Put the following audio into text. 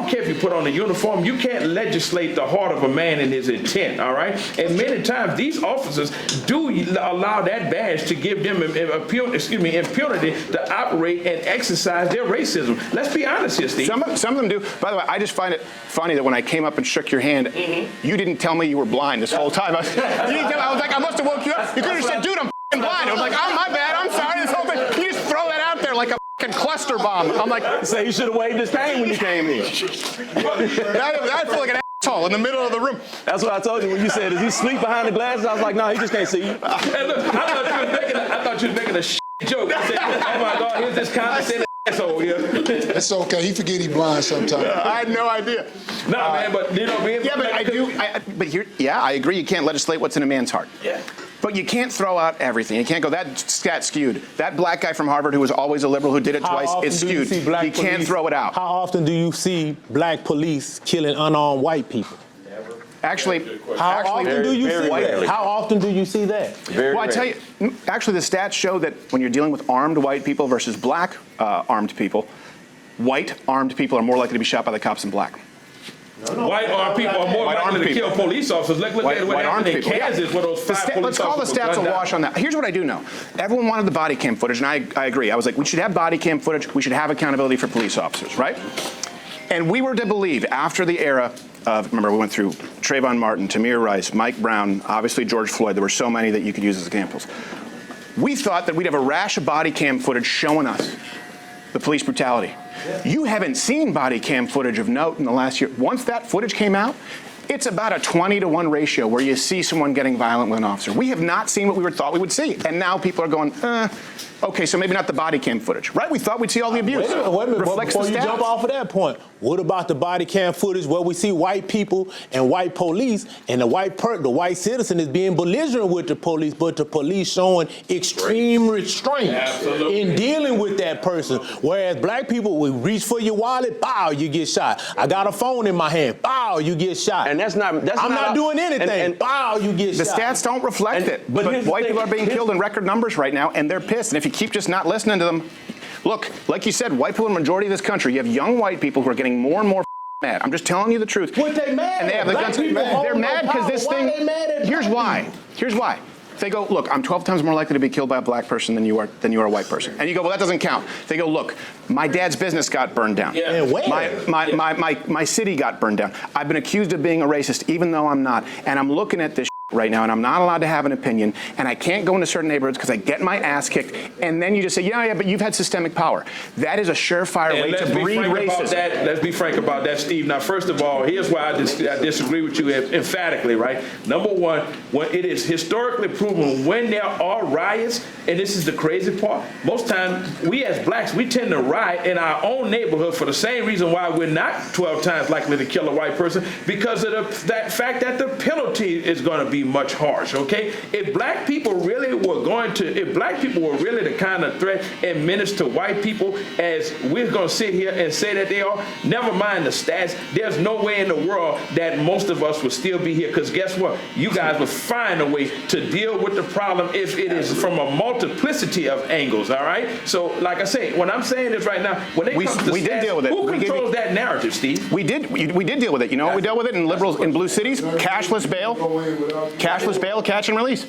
don't care if you put on a uniform. You can't legislate the heart of a man and his intent, all right? And many times these officers do allow that badge to give them impunity to operate and exercise their racism. Let's be honest here, Steve. Some of them do. By the way, I just find it funny that when I came up and shook your hand, you didn't tell me you were blind this whole time. I was like, I must have woke you up. You could have said, dude, I'm blind. I was like, oh, my bad. I'm sorry. This whole thing. You just throw that out there like a cluster bomb. I'm like, say you should have waved his cane when you came in. I feel like an asshole in the middle of the room. That's what I told you when you said, is he sleep behind the glasses? I was like, no, he just can't see you. Hey, look, I thought you was making a joke. I said, oh my God, here's this condescending asshole here. It's okay. He forget he blind sometimes. I had no idea. No, man, but you know, yeah, but I do. Yeah, I agree. You can't legislate what's in a man's heart. Yeah. But you can't throw out everything. You can't go, that stat skewed. That black guy from Harvard who was always a liberal who did it twice, it's skewed. You can't throw it out. How often do you see black police killing unarmed white people? Actually, how often do you see that? How often do you see that? Well, I tell you, actually the stats show that when you're dealing with armed white people versus black armed people, white armed people are more likely to be shot by the cops than black. White armed people are more likely to kill police officers. Look at what happened in Kansas where those 5 police officers. Let's call the stats a wash on that. Here's what I do know. Everyone wanted the body cam footage, and I agree. I was like, we should have body cam footage. We should have accountability for police officers, right? And we were to believe after the era of, remember, we went through Trayvon Martin, Tamir Rice, Mike Brown, obviously George Floyd. There were so many that you could use as examples. We thought that we'd have a rash of body cam footage showing us the police brutality. You haven't seen body cam footage of note in the last year. Once that footage came out, it's about a 20-to-1 ratio where you see someone getting violent with an officer. We have not seen what we thought we would see. And now people are going, okay, so maybe not the body cam footage, right? We thought we'd see all the abuse. Wait a minute. Before you jump off of that point, what about the body cam footage where we see white people and white police and the white citizen is being belligerent with the police, but the police showing extreme restraint in dealing with that person. Whereas black people will reach for your wallet, bow, you get shot. I got a phone in my hand, bow, you get shot. And I'm not doing anything. And bow, you get shot. The stats don't reflect it. But white people are being killed in record numbers right now, and they're pissed. And if you keep just not listening to them, look, like you said, white people in the majority of this country, you have young white people who are getting more and more mad. I'm just telling you the truth. What they mad? And they have the guns. They're mad because this thing. Here's why. Here's why. They go, look, I'm 12 times more likely to be killed by a black person than you are a white person. And you go, well, that doesn't count. They go, look, my dad's business got burned down. Yeah. My city got burned down. I've been accused of being a racist, even though I'm not. And I'm looking at this right now, and I'm not allowed to have an opinion, and I can't go into certain neighborhoods because I get my ass kicked, and then you just say, yeah, but you've had systemic power. That is a surefire way to breed racism. Let's be frank about that, Steve. Now, first of all, here's why I disagree with you emphatically, right? Number one, when it is historically proven when there are riots, and this is the crazy part, most times we as blacks, we tend to riot in our own neighborhood for the same reason why we're not 12 times likely to kill a white person, because of that fact that the penalty is going to be much harsh, okay? If black people were really the kind of threat and menace to white people as we're going to sit here and say that they are, never mind the stats, there's no way in the world that most of us would still be here, because guess what? You guys would find a way to deal with the problem if it is from a multiplicity of angles, all right? So, like I say, when I'm saying this right now, when it comes to stats, who controls that narrative, Steve? We did deal with it. You know what we dealt with it in blue cities? Cashless bail, catch and release.